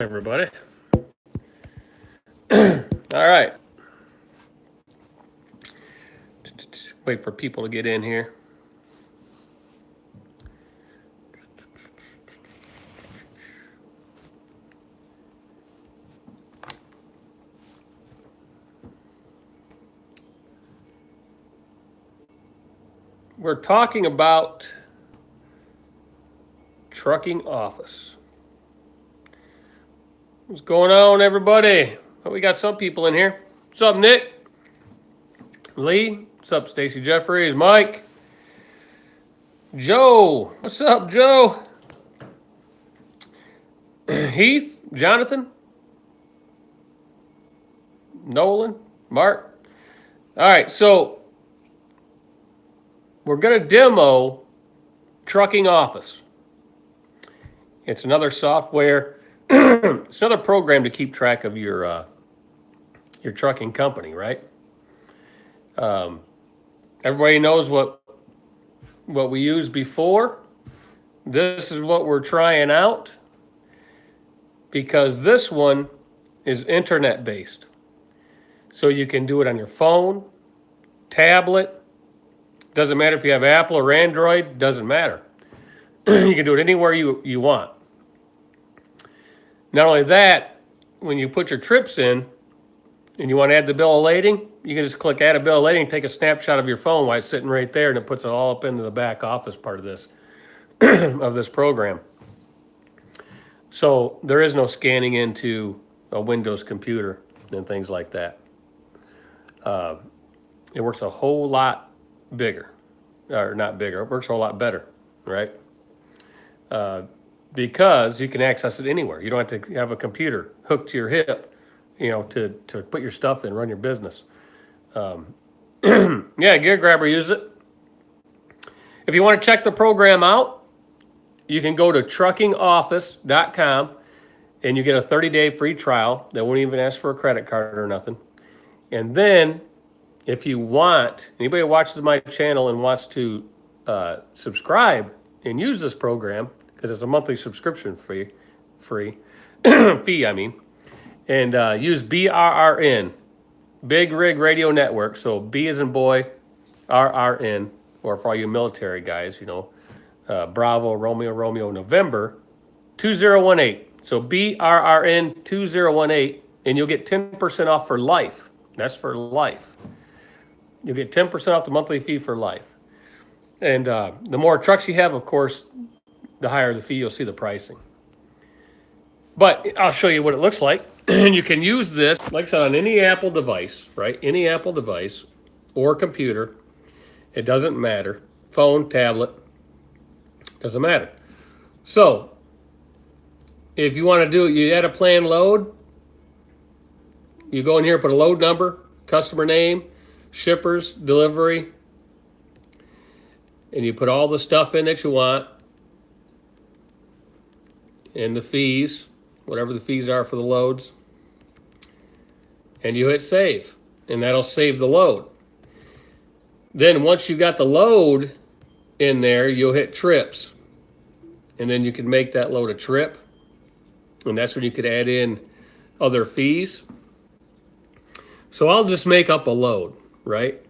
Everybody. All right. Wait for people to get in here. We're talking about trucking office. What's going on, everybody? Oh, we got some people in here. What's up, Nick? Lee? What's up, Stacy Jeffries? Mike? Joe? What's up, Joe? Heath? Jonathan? Nolan? Mark? All right, so we're going to demo Trucking Office. It's another software. It's another program to keep track of your trucking company, right? Everybody knows what we used before. This is what we're trying out because this one is internet based. So you can do it on your phone, tablet. Doesn't matter if you have Apple or Android, doesn't matter. You can do it anywhere you want. Not only that, when you put your trips in and you want to add the bill of lading, you can just click add a bill of lading, take a snapshot of your phone while it's sitting right there, and it puts it all up into the back office part of this of this program. So there is no scanning into a Windows computer and things like that. It works a whole lot bigger, or not bigger, it works a whole lot better, right? Because you can access it anywhere. You don't have to have a computer hooked to your hip, to put your stuff in, run your business. Yeah, Gear Grabber uses it. If you want to check the program out, you can go to truckingoffice.com and you get a 30-day free trial that won't even ask for a credit card or nothing. And then if you want, anybody who watches my channel and wants to subscribe and use this program, because it's a monthly subscription fee, and use BRRN, Big Rig Radio Network. So B as in boy, RRN, or for all you military guys, Bravo, Romeo, November, 2018. So BRRN 2018, and you'll get 10% off for life. That's for life. You'll get 10% off the monthly fee for life. And the more trucks you have, of course, the higher the fee. You'll see the pricing. But I'll show you what it looks like. And you can use this, like I said, on any Apple device, right? Any Apple device or computer. It doesn't matter. Phone, tablet, doesn't matter. So if you want to do it, you add a planned load. You go in here, put a load number, customer name, shippers, delivery, and you put all the stuff in that you want and the fees, whatever the fees are for the loads, and you hit save, and that'll save the load. Then once you got the load in there, you'll hit trips, and then you can make that load a trip, and that's when you could add in other fees. So I'll just make up a load, right?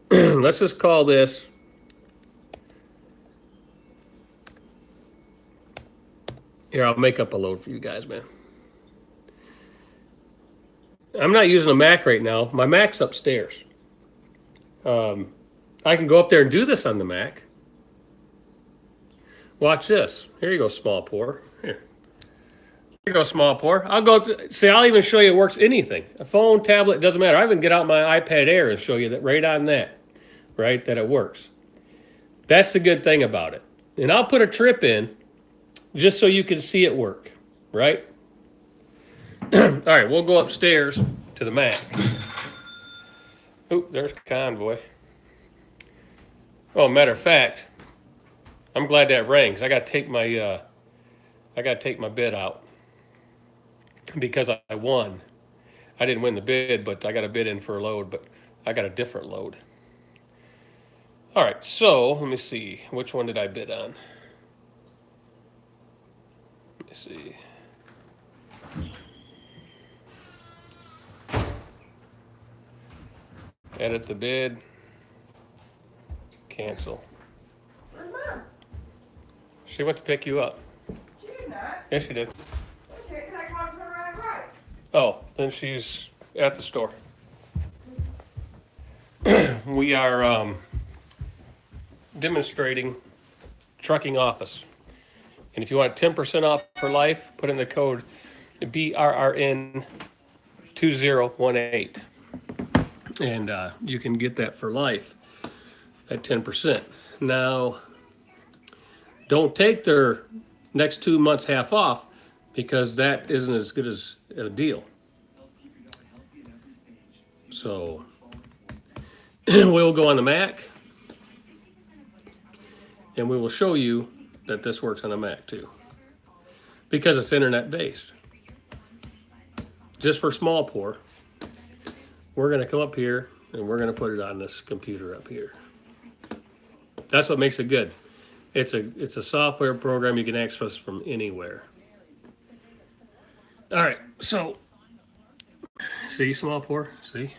Let's just call this here. I'll make up a load for you guys, man. I'm not using a Mac right now. My Mac's upstairs. I can go up there and do this on the Mac. Watch this. Here you go, small pour. Here you go, small pour. I'll go see. I'll even show you it works anything. A phone, tablet, doesn't matter. I even get out my iPad Air and show you that right on that, right, that it works. That's the good thing about it. And I'll put a trip in just so you can see it work, right? All right, we'll go upstairs to the Mac. Oh, there's Convoy. Oh, matter of fact, I'm glad that rang because I got to take my bid out because I won. I didn't win the bid, but I got a bid in for a load, but I got a different load. All right, so let me see. Which one did I bid on? Let me see. Edit the bid. Cancel. Where's Mom? She went to pick you up. She did not. Yes, she did. Okay, because I called her around right. Oh, then she's at the store. We are demonstrating trucking office. And if you want 10% off for life, put in the code BRRN2018. And you can get that for life at 10%. Now, don't take their next 2 months half off because that isn't as good as a deal. So we'll go on the Mac and we will show you that this works on a Mac too because it's internet based. Just for small pour, we're going to come up here and we're going to put it on this computer up here. That's what makes it good. It's a software program you can access from anywhere. All right, so see small pour, see?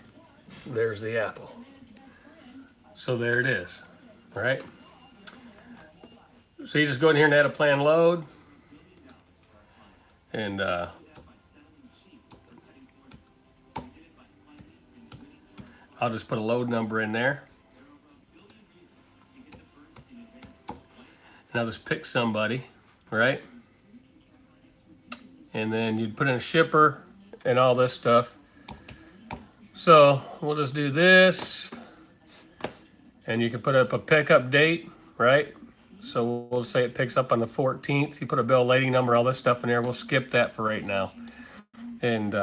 There's the apple. So there it is, all right? So you just go in here and add a plan load. And I'll just put a load number in there. And I'll just pick somebody, right? And then you'd put in a shipper and all this stuff. So we'll just do this. And you can put up a pickup date, right? So we'll say it picks up on the 14th. You put a bill of lading number, all this stuff in there. We'll skip that for right now. And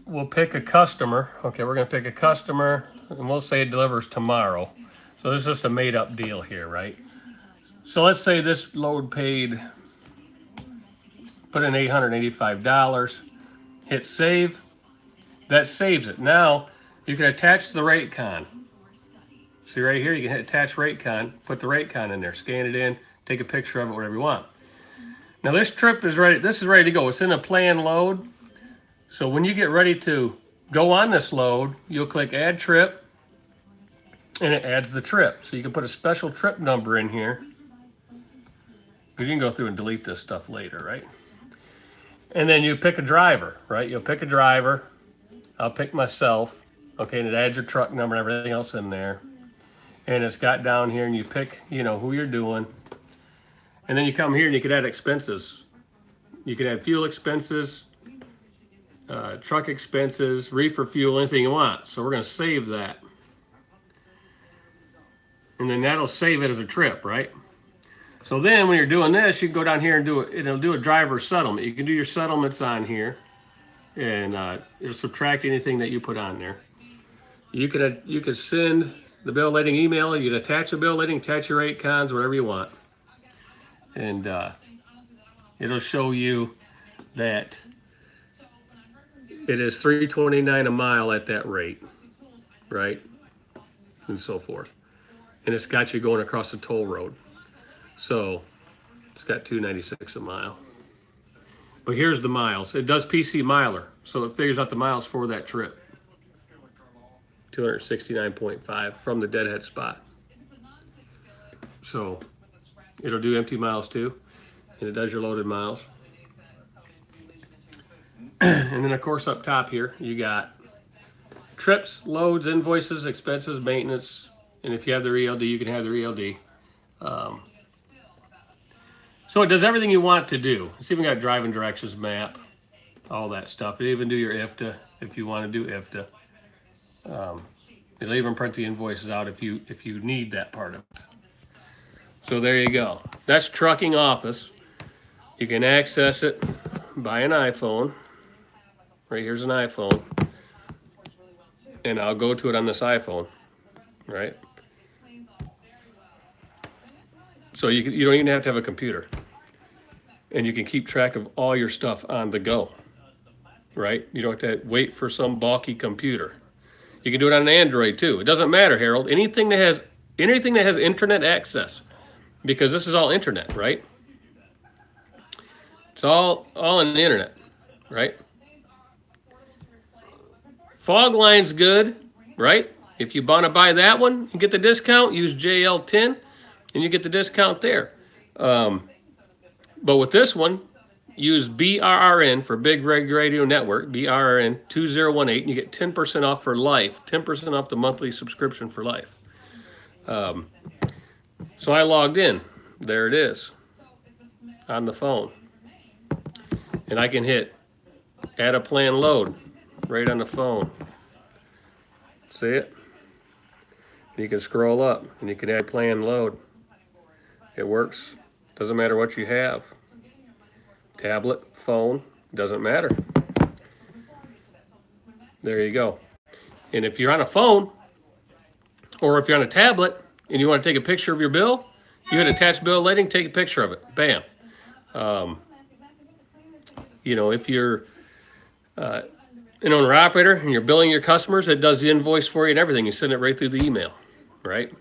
we'll pick a customer. Okay, we're going to pick a customer, and we'll say it delivers tomorrow. So this is just a made-up deal here, right? So let's say this load paid, put in $885, hit save. That saves it. Now, you can attach the rate con. See right here, you can hit attach rate con, put the rate con in there, scan it in, take a picture of it, whatever you want. Now this trip is ready, this is ready to go. It's in a plan load. So when you get ready to go on this load, you'll click add trip and it adds the trip. So you can put a special trip number in here. You can go through and delete this stuff later, right? And then you pick a driver, right? You'll pick a driver. I'll pick myself. Okay, and it adds your truck number and everything else in there. And it's got down here and you pick, you know, who you're doing. And then you come here and you can add expenses. You can add fuel expenses, truck expenses, reefer fuel, anything you want. So we're going to save that. And then that'll save it as a trip, right? So then when you're doing this, you can go down here and do it. It'll do a driver settlement. You can do your settlements on here. And it'll subtract anything that you put on there. You could send the bill of lading email. You can attach a bill of lading, attach your rate cons, whatever you want. And it'll show you that it is $3.29 a mile at that rate, right? And so forth. And it's got you going across the toll road. So it's got $2.96 a mile. But here's the miles. It does PC miler, so it figures out the miles for that trip. 269.5 from the deadhead spot. So it'll do empty miles too, and it does your loaded miles. And then of course up top here, you got trips, loads, invoices, expenses, maintenance, and if you have their ELD, you can have their ELD. So it does everything you want to do. It's even got driving directions map, all that stuff. It even do your IFTA if you want to do IFTA. It'll even print the invoices out if you need that part of it. So there you go. That's Trucking Office. You can access it by an iPhone. Right here's an iPhone. And I'll go to it on this iPhone, right? So you don't even have to have a computer. And you can keep track of all your stuff on the go, right? You don't have to wait for some bulky computer. You can do it on an Android too. It doesn't matter, Harold. Anything that has internet access, because this is all internet, right? It's all on the internet, right? Fog line's good, right? If you want to buy that one and get the discount, use JL10 and you get the discount there. But with this one, use BRRN for Big Rig Radio Network, BRRN 2018, and you get 10% off for life, 10% off the monthly subscription for life. So I logged in. There it is on the phone. And I can hit add a plan load right on the phone. See it? You can scroll up and you can add plan load. It works. Doesn't matter what you have. Tablet, phone, doesn't matter. There you go. And if you're on a phone or if you're on a tablet and you want to take a picture of your bill, you hit attach bill lighting, take a picture of it. Bam. You know, if you're an owner operator and you're billing your customers, it does the invoice for you and everything. You send it right through the email, right?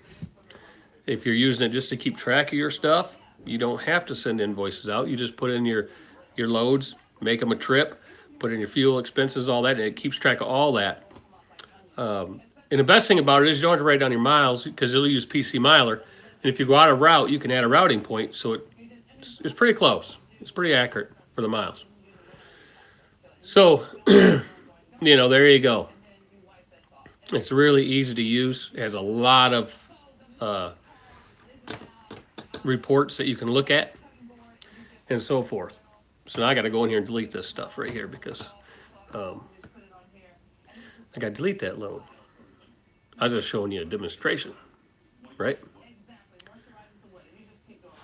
If you're using it just to keep track of your stuff, you don't have to send invoices out. You just put in your loads, make them a trip, put in your fuel expenses, all that, and it keeps track of all that. And the best thing about it is you don't have to write down your miles because it'll use PC Miler. And if you go out of route, you can add a routing point. So it's pretty close. It's pretty accurate for the miles. So, you know, there you go. It's really easy to use. It has a lot of reports that you can look at and so forth. So now I got to go in here and delete this stuff right here because I got to delete that load. I was just showing you a demonstration, right?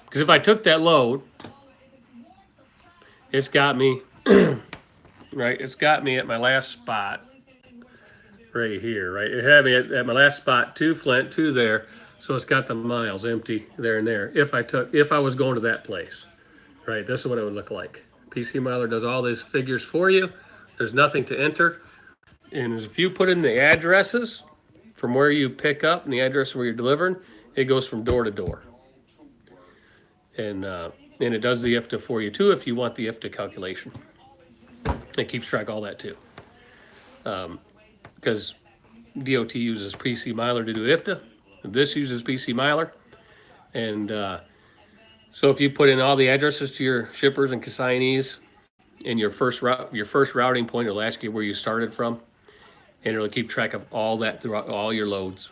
Because if I took that load, it's got me, right? It's got me at my last spot right here, right? It had me at my last spot, 2 Flint, 2 there. So it's got the miles empty there and there. If I was going to that place, right? This is what it would look like. PC Miler does all these figures for you. There's nothing to enter. And if you put in the addresses from where you pick up and the address where you're delivering, it goes from door to door. And it does the IFTA for you too if you want the IFTA calculation. It keeps track of all that too. Because DOT uses PC Miler to do IFTA. This uses PC Miler. And so if you put in all the addresses to your shippers and consignees and your first routing point, it'll ask you where you started from. And it'll keep track of all that throughout all your loads.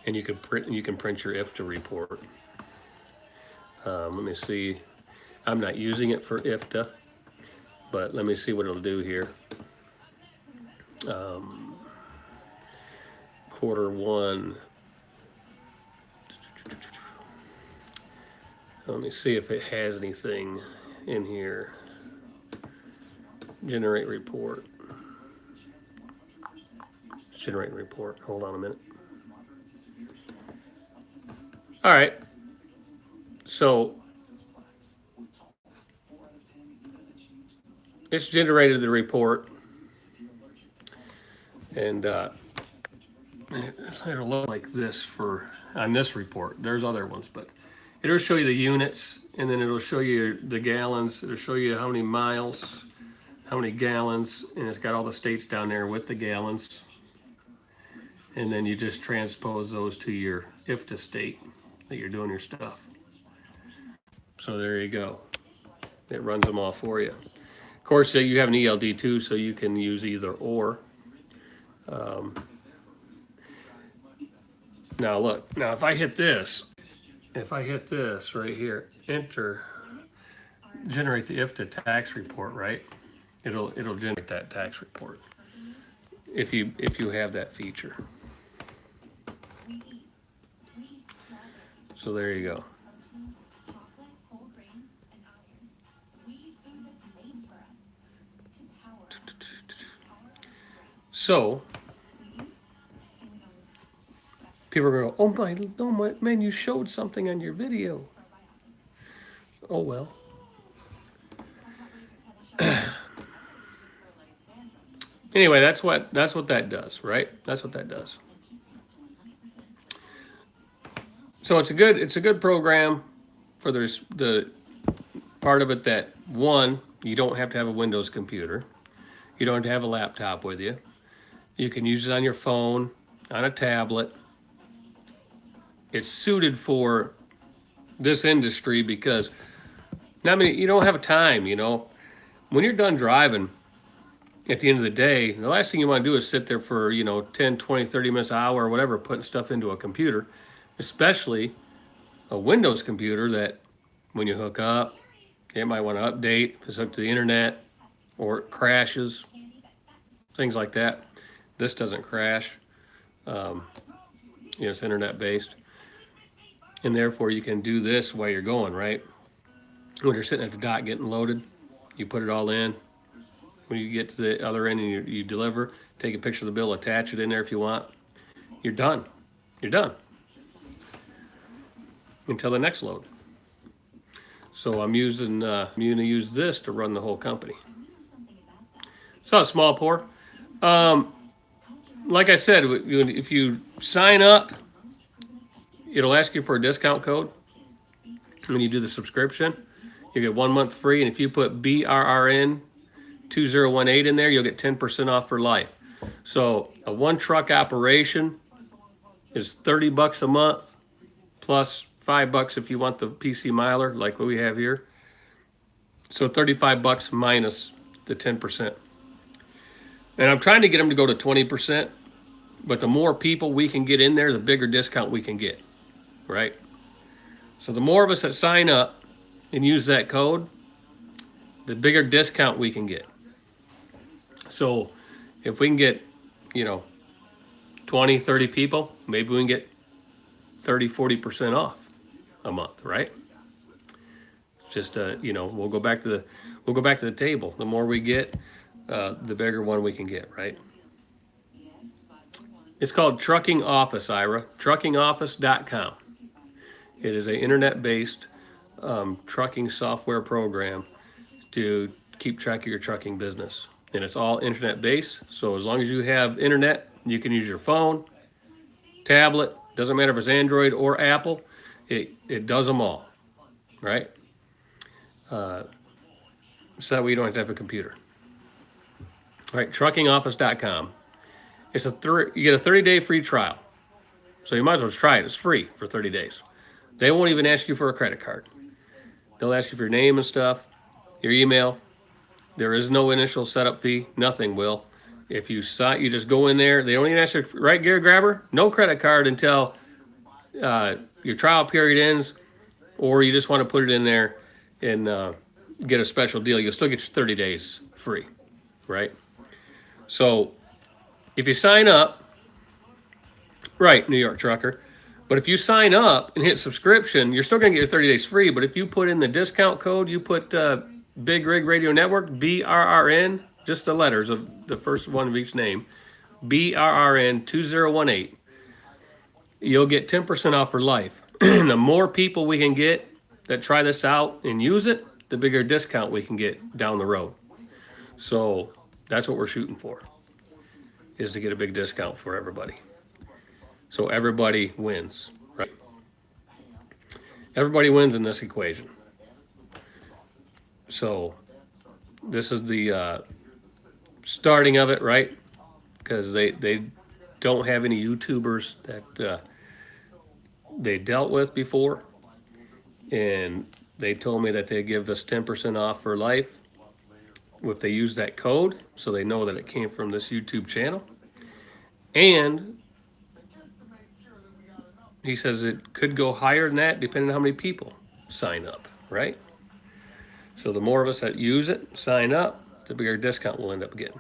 And you can print your IFTA report. Let me see. I'm not using it for IFTA, but let me see what it'll do here. Q1. Let me see if it has anything in here. Generate report. Generate report. Hold on a minute. All right. So it's generated the report, and it'll look like this on this report. There's other ones, but it'll show you the units, and then it'll show you the gallons. It'll show you how many miles, how many gallons, and it's got all the states down there with the gallons. And then you just transpose those to your IFTA state that you're doing your stuff. So there you go. It runs them all for you. Of course, you have an ELD too, so you can use either or. Now look, now if I hit this right here, enter, generate the IFTA tax report, right? It'll generate that tax report if you have that feature. So there you go. So people are going, oh my, man, you showed something on your video. Oh well. Anyway, that's what that does, right? That's what that does. So it's a good program for the part of it that, one, you don't have to have a Windows computer. You don't have to have a laptop with you. You can use it on your phone, on a tablet. It's suited for this industry because I mean, you don't have time, you know. When you're done driving at the end of the day, the last thing you want to do is sit there for, 10, 20, 30 minutes, an hour, or whatever, putting stuff into a computer, especially a Windows computer that when you hook up, it might want to update if it's hooked to the internet or it crashes, things like that. This doesn't crash. It's internet based. And therefore, you can do this while you're going, right? When you're sitting at the dock getting loaded, you put it all in. When you get to the other end and you deliver, take a picture of the bill, attach it in there if you want. You're done. You're done until the next load. So I'm going to use this to run the whole company. It's not a small pour. Like I said, if you sign up, it'll ask you for a discount code when you do the subscription. You get 1 month free, and if you put BRRN 2018 in there, you'll get 10% off for life. So a one truck operation is $30 a month, plus $5 if you want the PC miler, like what we have here. So $35 minus the 10%. And I'm trying to get them to go to 20%, but the more people we can get in there, the bigger discount we can get, right? So the more of us that sign up and use that code, the bigger discount we can get. So if we can get, 20, 30 people, maybe we can get 30, 40% off a month, right? Just, we'll go back to the table. The more we get, the bigger one we can get, right? It's called Trucking Office, Ira. Truckingoffice.com. It is an internet-based trucking software program to keep track of your trucking business. And it's all internet-based, so as long as you have internet, you can use your phone, tablet, doesn't matter if it's Android or Apple, it does them all, right? So that way you don't have to have a computer. All right, truckingoffice.com. You get a 30-day free trial. So you might as well try it. It's free for 30 days. They won't even ask you for a credit card. They'll ask you for your name and stuff, your email. There is no initial setup fee. Nothing will. If you just go in there. They don't even ask you, right, gear grabber? No credit card until your trial period ends, or you just want to put it in there and get a special deal. You'll still get your 30 days free, right? So if you sign up, right, New York Trucker, but if you sign up and hit subscription, you're still going to get your 30 days free. But if you put in the discount code, you put Big Rig Radio Network, BRRN, just the letters of the first one of each name, BRRN 2018, you'll get 10% off for life. The more people we can get that try this out and use it, the bigger discount we can get down the road. So that's what we're shooting for, is to get a big discount for everybody. So everybody wins, right? Everybody wins in this equation. So this is the starting of it, right? Because they don't have any YouTubers that they dealt with before. And they told me that they'd give us 10% off for life if they use that code, so they know that it came from this YouTube channel. And he says it could go higher than that depending on how many people sign up, right? So the more of us that use it, sign up, the bigger discount we'll end up getting.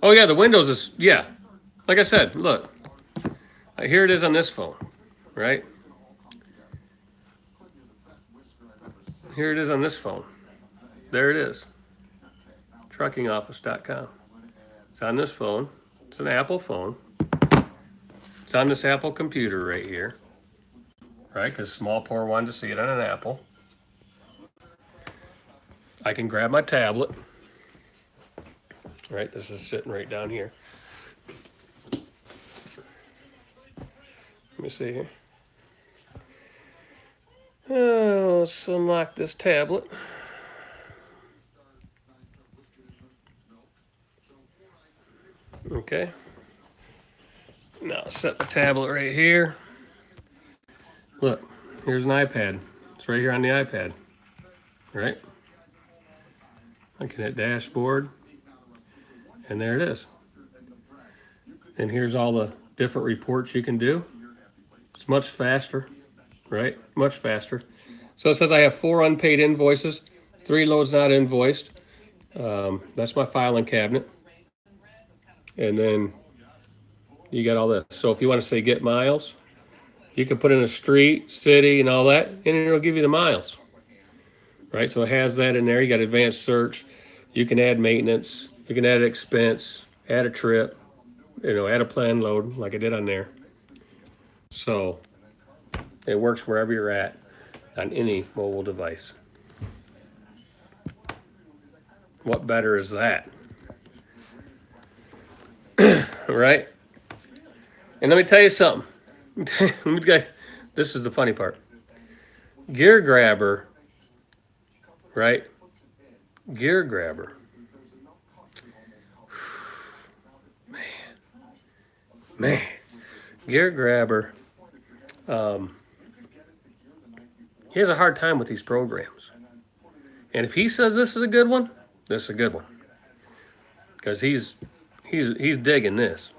Oh yeah, the Windows is, yeah. Like I said, look, here it is on this phone, right? Here it is on this phone. There it is. Truckingoffice.com. It's on this phone. It's an Apple phone. It's on this Apple computer right here, right? Because Small Pour wanted to see it on an Apple. I can grab my tablet. Right, this is sitting right down here. Let me see here. Let's unlock this tablet. Okay. Now set the tablet right here. Look, here's an iPad. It's right here on the iPad. Right? I can hit dashboard, and there it is. And here's all the different reports you can do. It's much faster, right? Much faster. So it says I have 4 unpaid invoices, 3 loads not invoiced. That's my filing cabinet. And then you got all this. So if you want to say get miles, you can put in a street, city, and all that, and it'll give you the miles. Right? So it has that in there. You got advanced search. You can add maintenance. You can add expense, add a trip, add a plan load like I did on there. So it works wherever you're at on any mobile device. What better is that? Right? And let me tell you something. This is the funny part. Gear Grabber, right? Gear Grabber. Man. Gear Grabber. He has a hard time with these programs. And if he says this is a good one, this is a good one. Because he's digging this.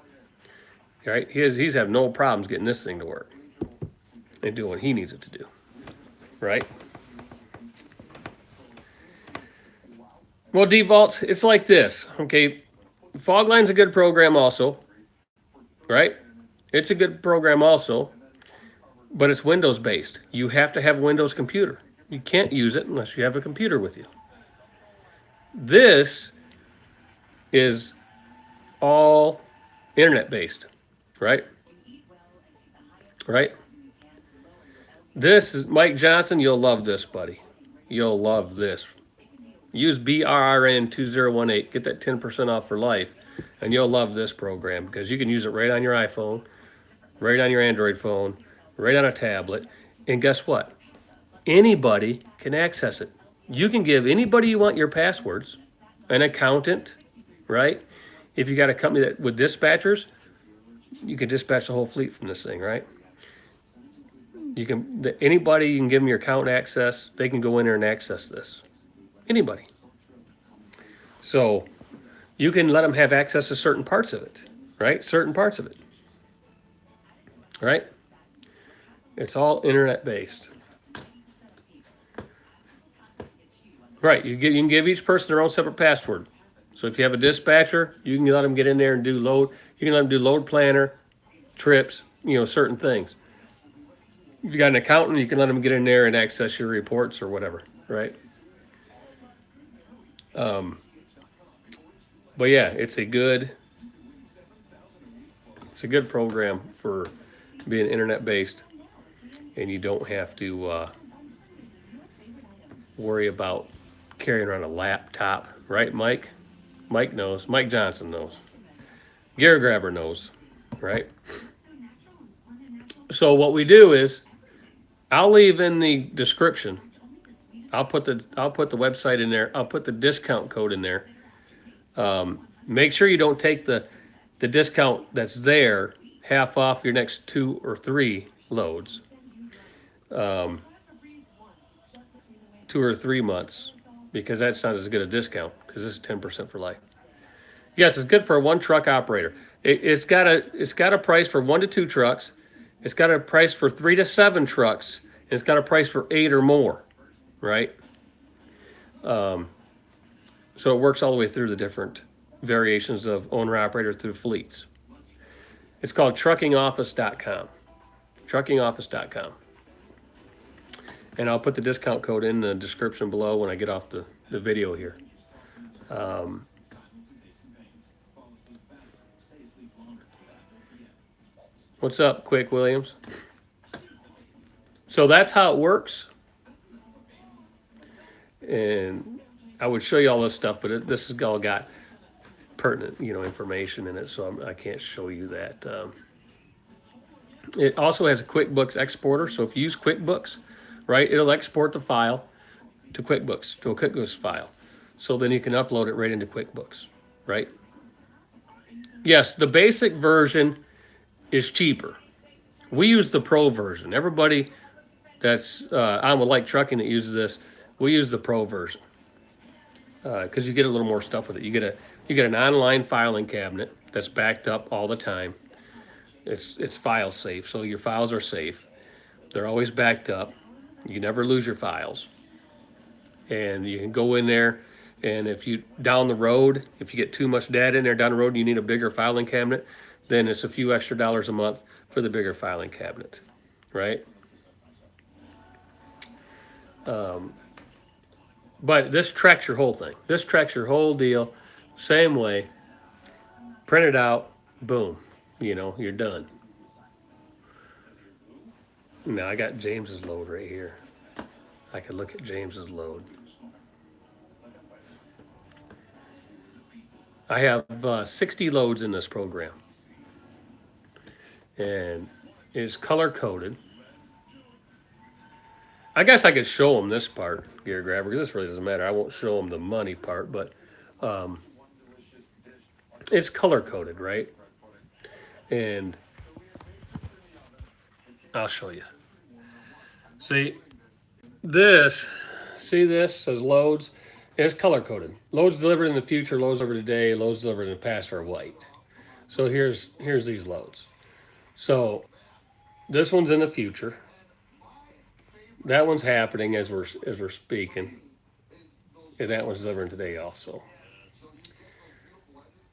Right? He's having no problems getting this thing to work. And doing what he needs it to do. Right? Well, defaults, it's like this. Okay. Fogline's a good program also. Right? It's a good program also. But it's Windows based. You have to have a Windows computer. You can't use it unless you have a computer with you. This is all internet based, right? Right? This is Mike Johnson. You'll love this, buddy. You'll love this. Use BRRN2018. Get that 10% off for life. And you'll love this program because you can use it right on your iPhone, right on your Android phone, right on a tablet. And guess what? Anybody can access it. You can give anybody you want your passwords, an accountant, right? If you got a company that with dispatchers, you can dispatch the whole fleet from this thing, right? Anybody, you can give them your account access. They can go in there and access this. Anybody. So you can let them have access to certain parts of it, right? Certain parts of it, right? It's all internet based. Right, you can give each person their own separate password. So if you have a dispatcher, you can let them get in there and do load. You can let them do load planner, trips, certain things. If you got an accountant, you can let them get in there and access your reports or whatever, right? But yeah, it's a good program for being internet based, and you don't have to worry about carrying around a laptop, right, Mike? Mike knows. Mike Johnson knows. Gear Grabber knows, right? So what we do is, I'll leave in the description. I'll put the website in there. I'll put the discount code in there. Make sure you don't take the discount that's there, half off your next 2 or 3 loads. 2 or 3 months, because that's not as good a discount, because this is 10% for life. Yes, it's good for a 1 truck operator. It's got a price for 1 to 2 trucks. It's got a price for 3 to 7 trucks. And it's got a price for 8 or more, right? So it works all the way through the different variations of owner-operator through fleets. It's called truckingoffice.com. Truckingoffice.com. And I'll put the discount code in the description below when I get off the video here. What's up, Quick Williams? So that's how it works. And I would show you all this stuff, but this has all got pertinent, information in it, so I can't show you that. It also has a QuickBooks exporter, so if you use QuickBooks, right, it'll export the file to QuickBooks, to a QuickBooks file. So then you can upload it right into QuickBooks, right? Yes, the basic version is cheaper. We use the pro version. Everybody that's on with Like Trucking that uses this, we use the pro version because you get a little more stuff with it. You get an online filing cabinet that's backed up all the time. It's file safe, so your files are safe. They're always backed up. You never lose your files, and you can go in there. And if you down the road, if you get too much data in there down the road, and you need a bigger filing cabinet, then it's a few extra dollars a month for the bigger filing cabinet, right? But this tracks your whole thing. This tracks your whole deal, same way. Print it out, boom, you're done. Now I got James's load right here. I can look at James's load. I have 60 loads in this program, and it's color coded. I guess I could show them this part, Gear Grabber, because this really doesn't matter. I won't show them the money part, but it's color coded, right? And I'll show you. See this says loads. It's color coded. Loads delivered in the future, loads delivered today, loads delivered in the past are white. So here's these loads. So this one's in the future. That one's happening as we're speaking. And that one's delivering today also.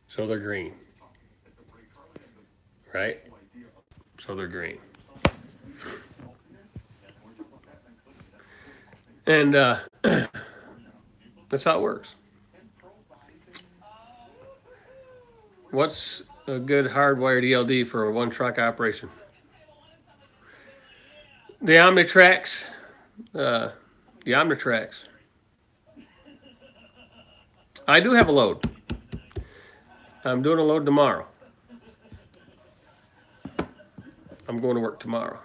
So they're green. Right? So they're green. And that's how it works. What's a good hardwired ELD for a one truck operation? The Omnitrax. The Omnitrax. I do have a load. I'm doing a load tomorrow. I'm going to work tomorrow.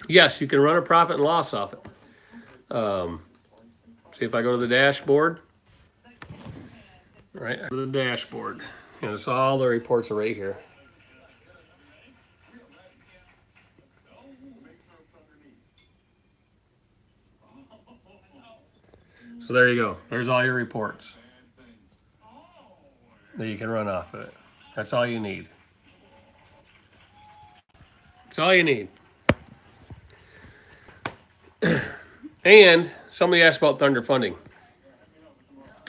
Yes, you can run a profit and loss off it. See if I go to the dashboard. Right, go to the dashboard. And it's all the reports are right here. So there you go. There's all your reports that you can run off of it. That's all you need. That's all you need. And somebody asked about Thunder Funding.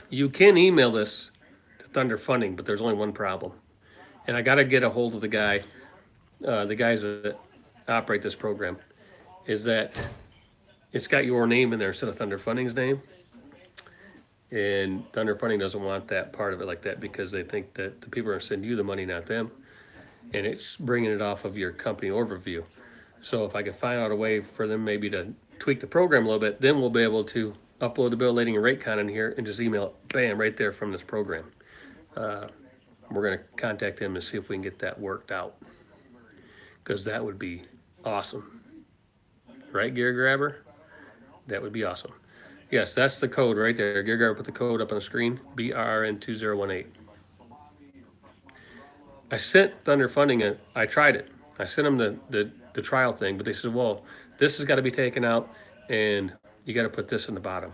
You can email this to Thunder Funding, but there's only one problem. And I got to get a hold of the guys that operate this program, is that it's got your name in there instead of Thunder Funding's name. And Thunder Funding doesn't want that part of it like that because they think that the people are going to send you the money, not them. And it's bringing it off of your company overview. So if I could find out a way for them maybe to tweak the program a little bit, then we'll be able to upload the bill of lading and rate con in here and just email it, bam, right there from this program. We're going to contact them and see if we can get that worked out, because that would be awesome. Right, Gear Grabber? That would be awesome. Yes, that's the code right there. Gear Grabber put the code up on the screen, BRN2018. I sent Thunder Funding it. I tried it. I sent them the trial thing, but they said, well, this has got to be taken out, and you got to put this in the bottom,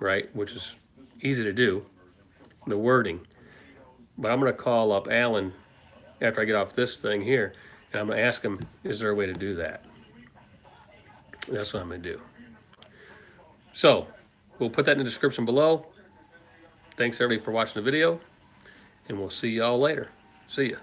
right? Which is easy to do, the wording. But I'm going to call up Alan after I get off this thing here, and I'm going to ask him, is there a way to do that? That's what I'm going to do. So we'll put that in the description below. Thanks everybody for watching the video, and we'll see y'all later. See ya.